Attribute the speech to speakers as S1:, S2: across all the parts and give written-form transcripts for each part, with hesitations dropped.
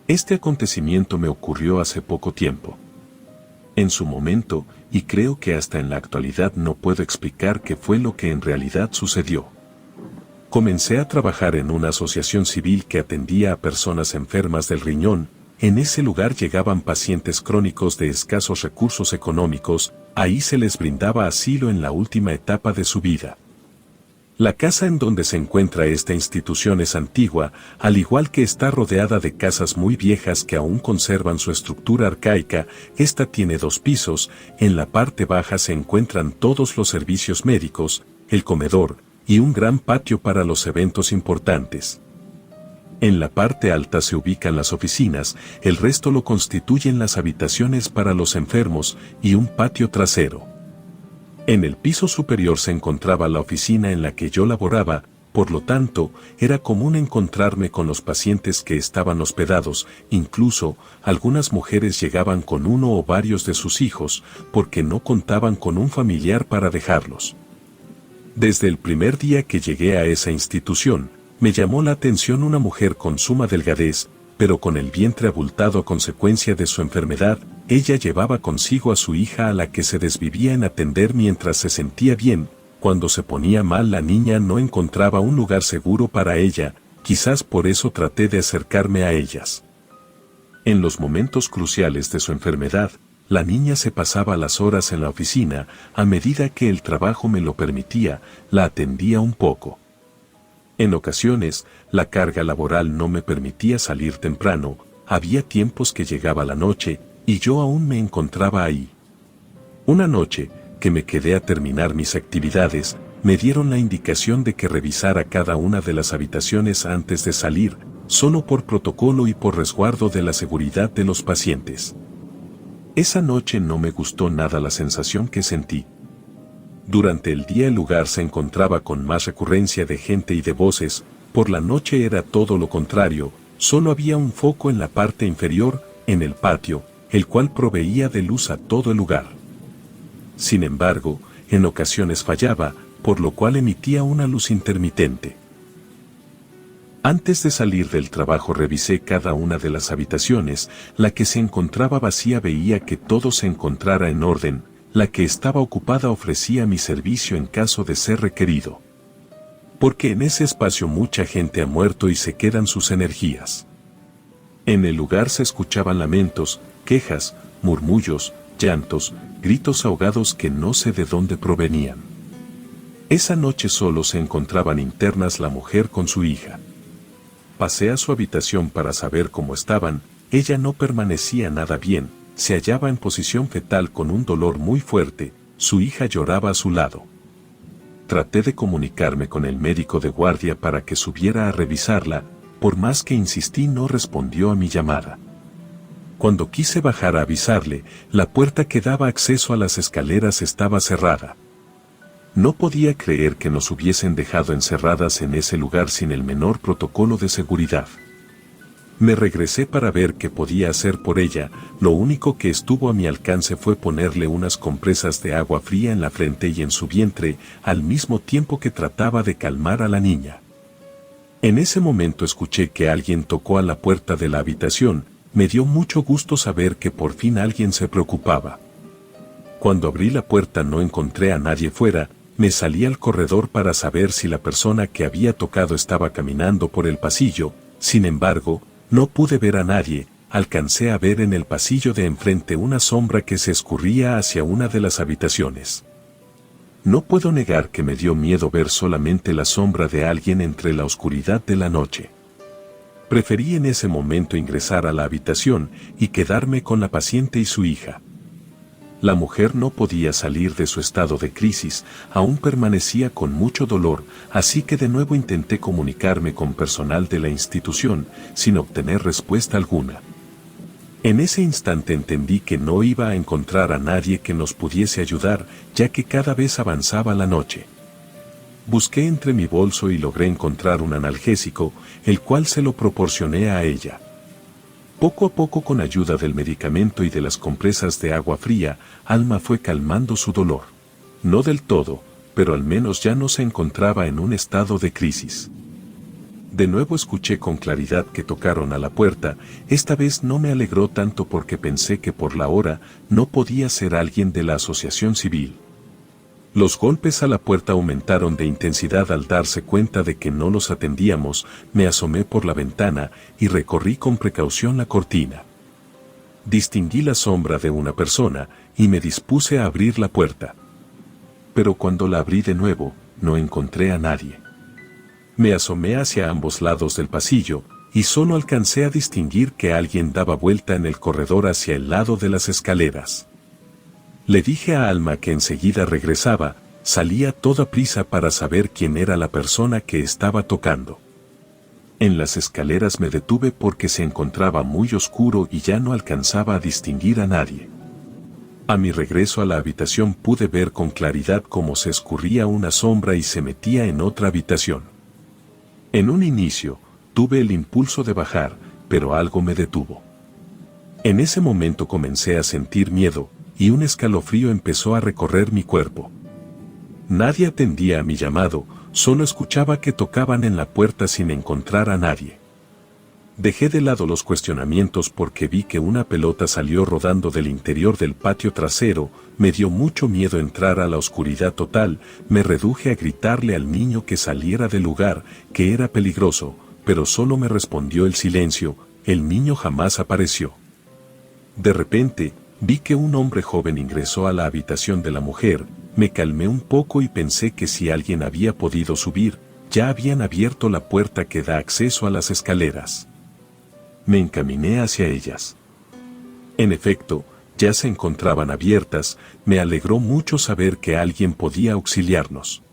S1: Este acontecimiento me ocurrió hace poco tiempo. En su momento, y creo que hasta en la actualidad no puedo explicar qué fue lo que en realidad sucedió. Comencé a trabajar en una asociación civil que atendía a personas enfermas del riñón. En ese lugar llegaban pacientes crónicos de escasos recursos económicos, ahí se les brindaba asilo en la última etapa de su vida. La casa en donde se encuentra esta institución es antigua, al igual que está rodeada de casas muy viejas que aún conservan su estructura arcaica. Esta tiene 2 pisos, en la parte baja se encuentran todos los servicios médicos, el comedor, y un gran patio para los eventos importantes. En la parte alta se ubican las oficinas, el resto lo constituyen las habitaciones para los enfermos y un patio trasero. En el piso superior se encontraba la oficina en la que yo laboraba, por lo tanto, era común encontrarme con los pacientes que estaban hospedados, incluso, algunas mujeres llegaban con uno o varios de sus hijos, porque no contaban con un familiar para dejarlos. Desde el primer día que llegué a esa institución, me llamó la atención una mujer con suma delgadez, pero con el vientre abultado a consecuencia de su enfermedad. Ella llevaba consigo a su hija a la que se desvivía en atender mientras se sentía bien. Cuando se ponía mal la niña no encontraba un lugar seguro para ella, quizás por eso traté de acercarme a ellas. En los momentos cruciales de su enfermedad, la niña se pasaba las horas en la oficina. A medida que el trabajo me lo permitía, la atendía un poco. En ocasiones, la carga laboral no me permitía salir temprano, había tiempos que llegaba la noche, y yo aún me encontraba ahí. Una noche, que me quedé a terminar mis actividades, me dieron la indicación de que revisara cada una de las habitaciones antes de salir, solo por protocolo y por resguardo de la seguridad de los pacientes. Esa noche no me gustó nada la sensación que sentí. Durante el día el lugar se encontraba con más recurrencia de gente y de voces, por la noche era todo lo contrario, solo había un foco en la parte inferior, en el patio, el cual proveía de luz a todo el lugar. Sin embargo, en ocasiones fallaba, por lo cual emitía una luz intermitente. Antes de salir del trabajo revisé cada una de las habitaciones. La que se encontraba vacía veía que todo se encontrara en orden, la que estaba ocupada ofrecía mi servicio en caso de ser requerido. Porque en ese espacio mucha gente ha muerto y se quedan sus energías. En el lugar se escuchaban lamentos, quejas, murmullos, llantos, gritos ahogados que no sé de dónde provenían. Esa noche solo se encontraban internas la mujer con su hija. Pasé a su habitación para saber cómo estaban. Ella no permanecía nada bien, se hallaba en posición fetal con un dolor muy fuerte, su hija lloraba a su lado. Traté de comunicarme con el médico de guardia para que subiera a revisarla, por más que insistí no respondió a mi llamada. Cuando quise bajar a avisarle, la puerta que daba acceso a las escaleras estaba cerrada. No podía creer que nos hubiesen dejado encerradas en ese lugar sin el menor protocolo de seguridad. Me regresé para ver qué podía hacer por ella. Lo único que estuvo a mi alcance fue ponerle unas compresas de agua fría en la frente y en su vientre, al mismo tiempo que trataba de calmar a la niña. En ese momento escuché que alguien tocó a la puerta de la habitación. Me dio mucho gusto saber que por fin alguien se preocupaba. Cuando abrí la puerta no encontré a nadie fuera. Me salí al corredor para saber si la persona que había tocado estaba caminando por el pasillo. Sin embargo, no pude ver a nadie. Alcancé a ver en el pasillo de enfrente una sombra que se escurría hacia una de las habitaciones. No puedo negar que me dio miedo ver solamente la sombra de alguien entre la oscuridad de la noche. Preferí en ese momento ingresar a la habitación y quedarme con la paciente y su hija. La mujer no podía salir de su estado de crisis, aún permanecía con mucho dolor, así que de nuevo intenté comunicarme con personal de la institución, sin obtener respuesta alguna. En ese instante entendí que no iba a encontrar a nadie que nos pudiese ayudar, ya que cada vez avanzaba la noche. Busqué entre mi bolso y logré encontrar un analgésico, el cual se lo proporcioné a ella. Poco a poco, con ayuda del medicamento y de las compresas de agua fría, Alma fue calmando su dolor. No del todo, pero al menos ya no se encontraba en un estado de crisis. De nuevo escuché con claridad que tocaron a la puerta. Esta vez no me alegró tanto porque pensé que por la hora no podía ser alguien de la asociación civil. Los golpes a la puerta aumentaron de intensidad al darse cuenta de que no los atendíamos. Me asomé por la ventana y recorrí con precaución la cortina. Distinguí la sombra de una persona y me dispuse a abrir la puerta. Pero cuando la abrí de nuevo, no encontré a nadie. Me asomé hacia ambos lados del pasillo y solo alcancé a distinguir que alguien daba vuelta en el corredor hacia el lado de las escaleras. Le dije a Alma que enseguida regresaba. Salí a toda prisa para saber quién era la persona que estaba tocando. En las escaleras me detuve porque se encontraba muy oscuro y ya no alcanzaba a distinguir a nadie. A mi regreso a la habitación pude ver con claridad cómo se escurría una sombra y se metía en otra habitación. En un inicio, tuve el impulso de bajar, pero algo me detuvo. En ese momento comencé a sentir miedo, y un escalofrío empezó a recorrer mi cuerpo. Nadie atendía a mi llamado, solo escuchaba que tocaban en la puerta sin encontrar a nadie. Dejé de lado los cuestionamientos porque vi que una pelota salió rodando del interior del patio trasero. Me dio mucho miedo entrar a la oscuridad total. Me reduje a gritarle al niño que saliera del lugar, que era peligroso, pero solo me respondió el silencio. El niño jamás apareció. De repente, vi que un hombre joven ingresó a la habitación de la mujer. Me calmé un poco y pensé que si alguien había podido subir, ya habían abierto la puerta que da acceso a las escaleras. Me encaminé hacia ellas. En efecto, ya se encontraban abiertas. Me alegró mucho saber que alguien podía auxiliarnos.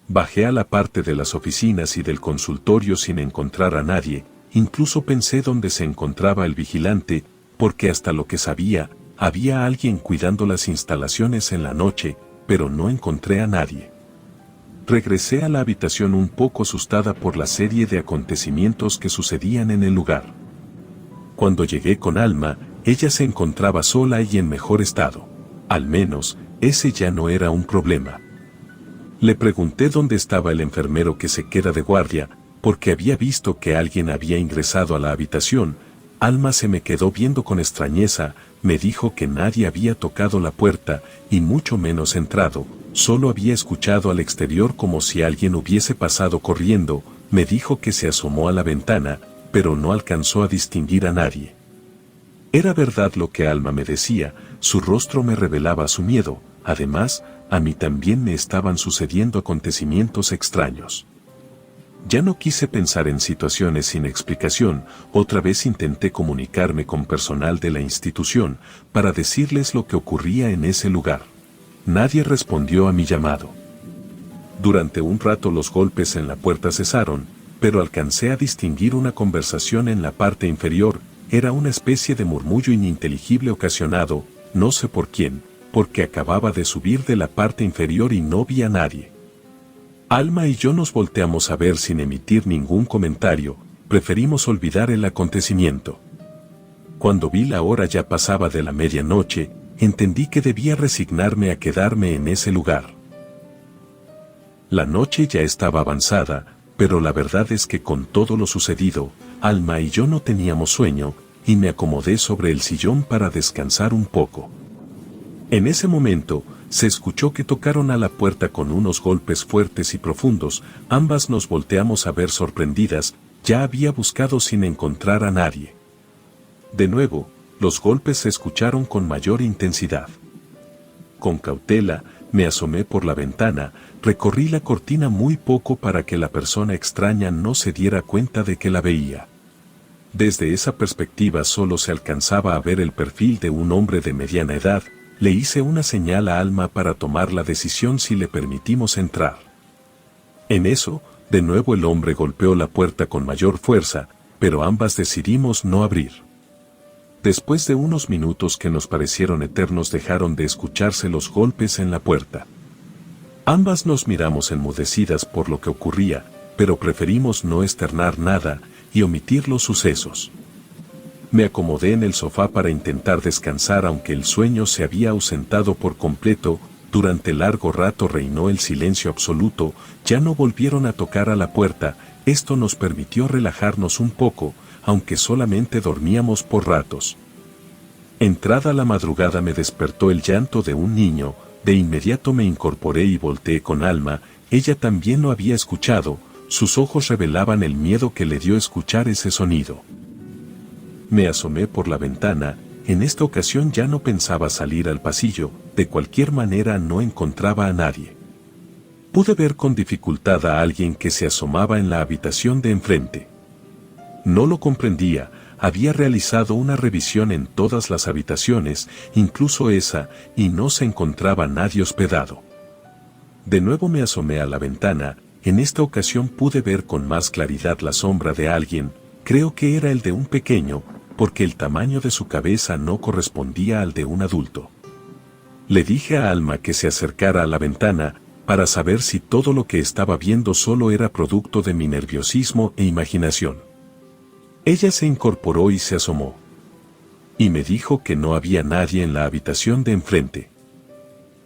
S1: Bajé a la parte de las oficinas y del consultorio sin encontrar a nadie. Incluso pensé dónde se encontraba el vigilante, porque hasta lo que sabía, había alguien cuidando las instalaciones en la noche, pero no encontré a nadie. Regresé a la habitación un poco asustada por la serie de acontecimientos que sucedían en el lugar. Cuando llegué con Alma, ella se encontraba sola y en mejor estado. Al menos, ese ya no era un problema. Le pregunté dónde estaba el enfermero que se queda de guardia, porque había visto que alguien había ingresado a la habitación. Alma se me quedó viendo con extrañeza. Me dijo que nadie había tocado la puerta, y mucho menos entrado. Solo había escuchado al exterior como si alguien hubiese pasado corriendo. Me dijo que se asomó a la ventana, pero no alcanzó a distinguir a nadie. Era verdad lo que Alma me decía. Su rostro me revelaba su miedo. Además, a mí también me estaban sucediendo acontecimientos extraños. Ya no quise pensar en situaciones sin explicación. Otra vez intenté comunicarme con personal de la institución para decirles lo que ocurría en ese lugar. Nadie respondió a mi llamado. Durante un rato los golpes en la puerta cesaron, pero alcancé a distinguir una conversación en la parte inferior. Era una especie de murmullo ininteligible ocasionado, no sé por quién, porque acababa de subir de la parte inferior y no vi a nadie. Alma y yo nos volteamos a ver sin emitir ningún comentario. Preferimos olvidar el acontecimiento. Cuando vi la hora ya pasaba de la medianoche, entendí que debía resignarme a quedarme en ese lugar. La noche ya estaba avanzada, pero la verdad es que con todo lo sucedido, Alma y yo no teníamos sueño, y me acomodé sobre el sillón para descansar un poco. En ese momento, se escuchó que tocaron a la puerta con unos golpes fuertes y profundos. Ambas nos volteamos a ver sorprendidas. Ya había buscado sin encontrar a nadie. De nuevo, los golpes se escucharon con mayor intensidad. Con cautela, me asomé por la ventana, recorrí la cortina muy poco para que la persona extraña no se diera cuenta de que la veía. Desde esa perspectiva solo se alcanzaba a ver el perfil de un hombre de mediana edad. Le hice una señal a Alma para tomar la decisión si le permitimos entrar. En eso, de nuevo el hombre golpeó la puerta con mayor fuerza, pero ambas decidimos no abrir. Después de unos minutos que nos parecieron eternos dejaron de escucharse los golpes en la puerta. Ambas nos miramos enmudecidas por lo que ocurría, pero preferimos no externar nada y omitir los sucesos. Me acomodé en el sofá para intentar descansar aunque el sueño se había ausentado por completo. Durante largo rato reinó el silencio absoluto. Ya no volvieron a tocar a la puerta, Esto nos permitió relajarnos un poco, aunque solamente dormíamos por ratos. Entrada la madrugada me despertó el llanto de un niño, de inmediato me incorporé y volteé con Alma, ella también lo había escuchado, sus ojos revelaban el miedo que le dio escuchar ese sonido. Me asomé por la ventana, en esta ocasión ya no pensaba salir al pasillo, de cualquier manera no encontraba a nadie. Pude ver con dificultad a alguien que se asomaba en la habitación de enfrente. No lo comprendía, había realizado una revisión en todas las habitaciones, incluso esa, y no se encontraba nadie hospedado. De nuevo me asomé a la ventana, en esta ocasión pude ver con más claridad la sombra de alguien, creo que era el de un pequeño, porque el tamaño de su cabeza no correspondía al de un adulto. Le dije a Alma que se acercara a la ventana, para saber si todo lo que estaba viendo solo era producto de mi nerviosismo e imaginación. Ella se incorporó y se asomó. Y me dijo que no había nadie en la habitación de enfrente.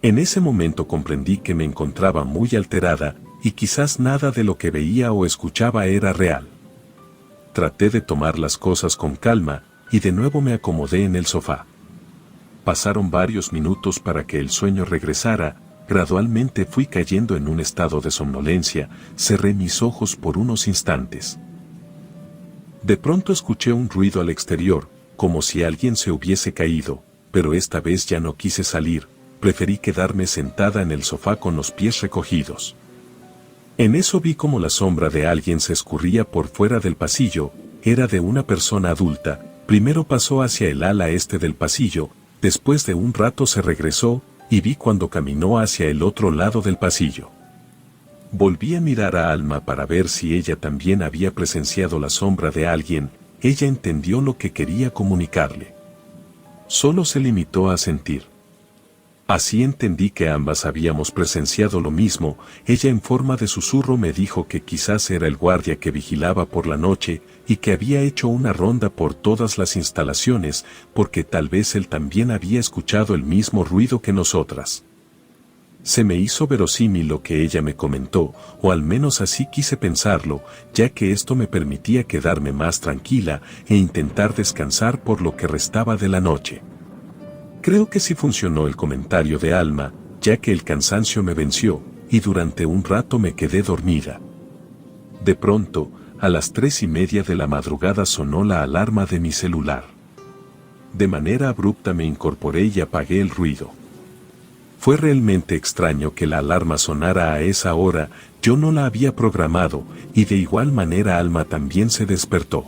S1: En ese momento comprendí que me encontraba muy alterada, y quizás nada de lo que veía o escuchaba era real. Traté de tomar las cosas con calma, y de nuevo me acomodé en el sofá. Pasaron varios minutos para que el sueño regresara, gradualmente fui cayendo en un estado de somnolencia, cerré mis ojos por unos instantes. De pronto escuché un ruido al exterior, como si alguien se hubiese caído, pero esta vez ya no quise salir, preferí quedarme sentada en el sofá con los pies recogidos. En eso vi como la sombra de alguien se escurría por fuera del pasillo, era de una persona adulta, primero pasó hacia el ala este del pasillo, después de un rato se regresó, y vi cuando caminó hacia el otro lado del pasillo. Volví a mirar a Alma para ver si ella también había presenciado la sombra de alguien, ella entendió lo que quería comunicarle. Solo se limitó a sentir. Así entendí que ambas habíamos presenciado lo mismo, ella en forma de susurro me dijo que quizás era el guardia que vigilaba por la noche y que había hecho una ronda por todas las instalaciones porque tal vez él también había escuchado el mismo ruido que nosotras. Se me hizo verosímil lo que ella me comentó, o al menos así quise pensarlo, ya que esto me permitía quedarme más tranquila e intentar descansar por lo que restaba de la noche. Creo que sí funcionó el comentario de Alma, ya que el cansancio me venció, y durante un rato me quedé dormida. De pronto, a las 3:30 de la madrugada sonó la alarma de mi celular. De manera abrupta me incorporé y apagué el ruido. Fue realmente extraño que la alarma sonara a esa hora, yo no la había programado, y de igual manera Alma también se despertó.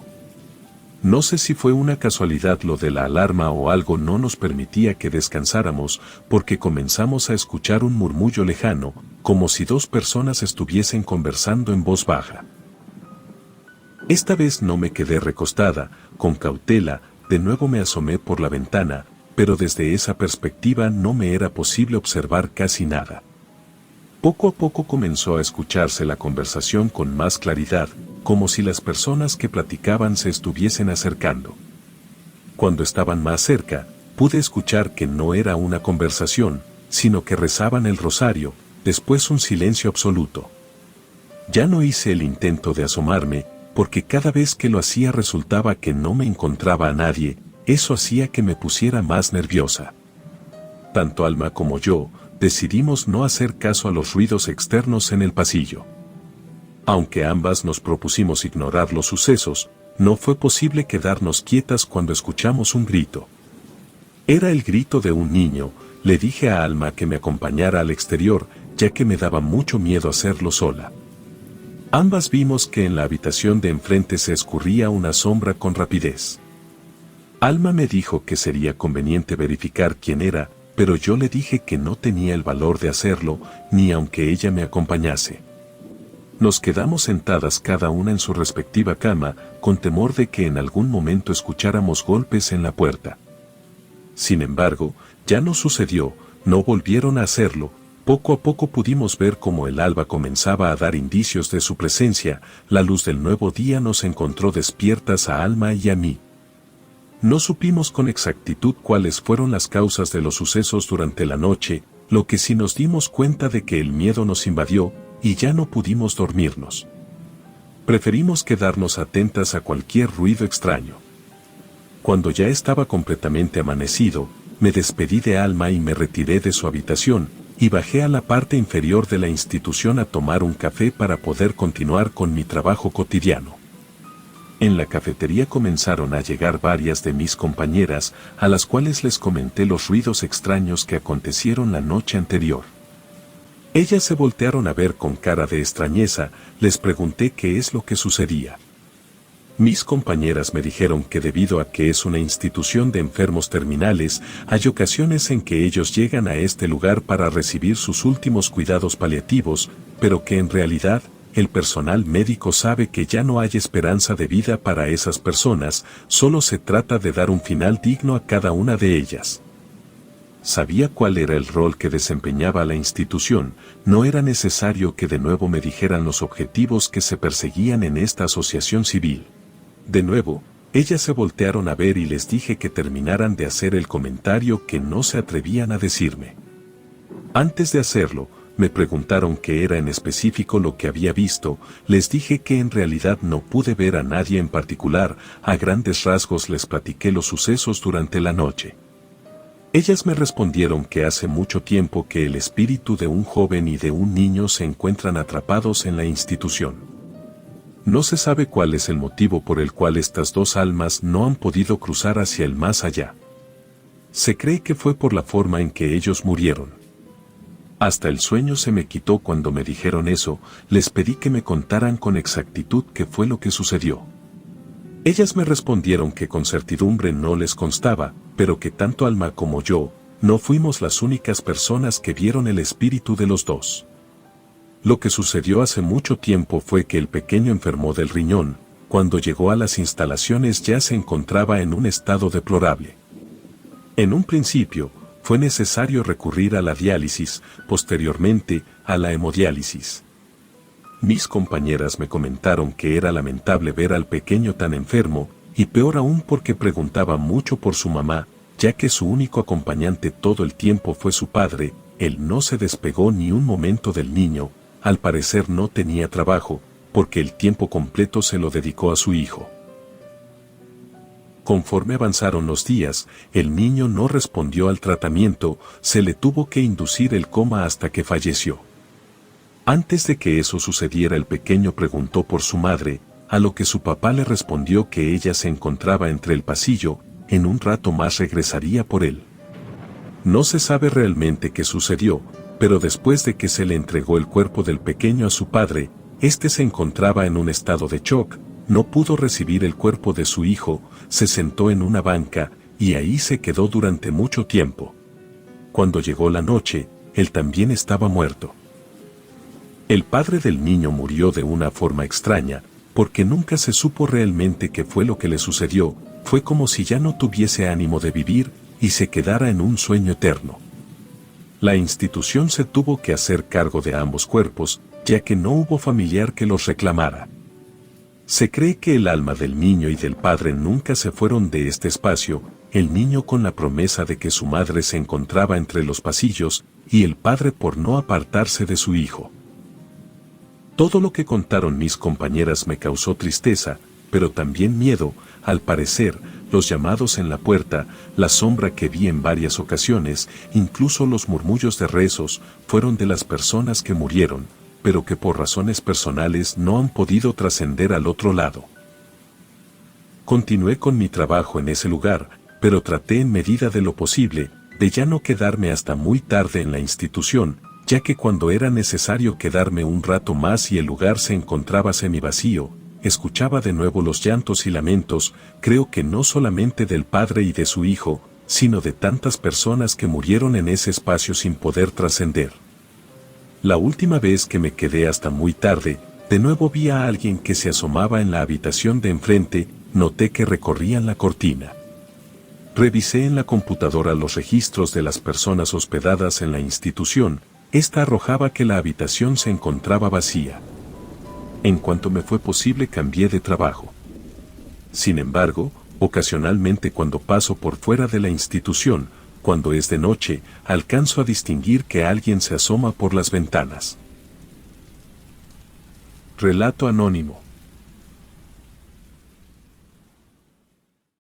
S1: No sé si fue una casualidad lo de la alarma o algo no nos permitía que descansáramos, porque comenzamos a escuchar un murmullo lejano, como si dos personas estuviesen conversando en voz baja. Esta vez no me quedé recostada, con cautela, de nuevo me asomé por la ventana, pero desde esa perspectiva no me era posible observar casi nada. Poco a poco comenzó a escucharse la conversación con más claridad, como si las personas que platicaban se estuviesen acercando. Cuando estaban más cerca, pude escuchar que no era una conversación, sino que rezaban el rosario, después un silencio absoluto. Ya no hice el intento de asomarme, porque cada vez que lo hacía resultaba que no me encontraba a nadie, eso hacía que me pusiera más nerviosa. Tanto Alma como yo, decidimos no hacer caso a los ruidos externos en el pasillo. Aunque ambas nos propusimos ignorar los sucesos, no fue posible quedarnos quietas cuando escuchamos un grito. Era el grito de un niño, le dije a Alma que me acompañara al exterior, ya que me daba mucho miedo hacerlo sola. Ambas vimos que en la habitación de enfrente se escurría una sombra con rapidez. Alma me dijo que sería conveniente verificar quién era, pero yo le dije que no tenía el valor de hacerlo, ni aunque ella me acompañase. Nos quedamos sentadas cada una en su respectiva cama, con temor de que en algún momento escucháramos golpes en la puerta. Sin embargo, ya no sucedió, no volvieron a hacerlo, poco a poco pudimos ver cómo el alba comenzaba a dar indicios de su presencia, la luz del nuevo día nos encontró despiertas a Alma y a mí. No supimos con exactitud cuáles fueron las causas de los sucesos durante la noche, lo que sí nos dimos cuenta de que el miedo nos invadió, y ya no pudimos dormirnos. Preferimos quedarnos atentas a cualquier ruido extraño. Cuando ya estaba completamente amanecido, me despedí de Alma y me retiré de su habitación, y bajé a la parte inferior de la institución a tomar un café para poder continuar con mi trabajo cotidiano. En la cafetería comenzaron a llegar varias de mis compañeras, a las cuales les comenté los ruidos extraños que acontecieron la noche anterior. Ellas se voltearon a ver con cara de extrañeza, les pregunté qué es lo que sucedía. Mis compañeras me dijeron que debido a que es una institución de enfermos terminales, hay ocasiones en que ellos llegan a este lugar para recibir sus últimos cuidados paliativos, pero que en realidad, el personal médico sabe que ya no hay esperanza de vida para esas personas, solo se trata de dar un final digno a cada una de ellas. Sabía cuál era el rol que desempeñaba la institución, no era necesario que de nuevo me dijeran los objetivos que se perseguían en esta asociación civil. De nuevo, ellas se voltearon a ver y les dije que terminaran de hacer el comentario que no se atrevían a decirme. Antes de hacerlo, me preguntaron qué era en específico lo que había visto, les dije que en realidad no pude ver a nadie en particular, a grandes rasgos les platiqué los sucesos durante la noche. Ellas me respondieron que hace mucho tiempo que el espíritu de un joven y de un niño se encuentran atrapados en la institución. No se sabe cuál es el motivo por el cual estas dos almas no han podido cruzar hacia el más allá. Se cree que fue por la forma en que ellos murieron. Hasta el sueño se me quitó cuando me dijeron eso, les pedí que me contaran con exactitud qué fue lo que sucedió. Ellas me respondieron que con certidumbre no les constaba, pero que tanto Alma como yo, no fuimos las únicas personas que vieron el espíritu de los dos. Lo que sucedió hace mucho tiempo fue que el pequeño enfermó del riñón, cuando llegó a las instalaciones ya se encontraba en un estado deplorable. En un principio, fue necesario recurrir a la diálisis, posteriormente, a la hemodiálisis. Mis compañeras me comentaron que era lamentable ver al pequeño tan enfermo, y peor aún porque preguntaba mucho por su mamá, ya que su único acompañante todo el tiempo fue su padre, él no se despegó ni un momento del niño, al parecer no tenía trabajo, porque el tiempo completo se lo dedicó a su hijo. Conforme avanzaron los días, el niño no respondió al tratamiento, se le tuvo que inducir el coma hasta que falleció. Antes de que eso sucediera el pequeño preguntó por su madre, a lo que su papá le respondió que ella se encontraba entre el pasillo, en un rato más regresaría por él. No se sabe realmente qué sucedió, pero después de que se le entregó el cuerpo del pequeño a su padre, este se encontraba en un estado de shock, no pudo recibir el cuerpo de su hijo, se sentó en una banca, y ahí se quedó durante mucho tiempo. Cuando llegó la noche, él también estaba muerto. El padre del niño murió de una forma extraña, porque nunca se supo realmente qué fue lo que le sucedió, fue como si ya no tuviese ánimo de vivir, y se quedara en un sueño eterno. La institución se tuvo que hacer cargo de ambos cuerpos, ya que no hubo familiar que los reclamara. Se cree que el alma del niño y del padre nunca se fueron de este espacio, el niño con la promesa de que su madre se encontraba entre los pasillos, y el padre por no apartarse de su hijo. Todo lo que contaron mis compañeras me causó tristeza, pero también miedo, al parecer, los llamados en la puerta, la sombra que vi en varias ocasiones, incluso los murmullos de rezos, fueron de las personas que murieron, pero que por razones personales no han podido trascender al otro lado. Continué con mi trabajo en ese lugar, pero traté en medida de lo posible, de ya no quedarme hasta muy tarde en la institución, ya que cuando era necesario quedarme un rato más y el lugar se encontraba semivacío, escuchaba de nuevo los llantos y lamentos, creo que no solamente del padre y de su hijo, sino de tantas personas que murieron en ese espacio sin poder trascender. La última vez que me quedé hasta muy tarde, de nuevo vi a alguien que se asomaba en la habitación de enfrente, noté que recorrían la cortina. Revisé en la computadora los registros de las personas hospedadas en la institución. Esta arrojaba que la habitación se encontraba vacía. En cuanto me fue posible cambié de trabajo. Sin embargo, ocasionalmente cuando paso por fuera de la institución, cuando es de noche, alcanzo a distinguir que alguien se asoma por las ventanas. Relato anónimo.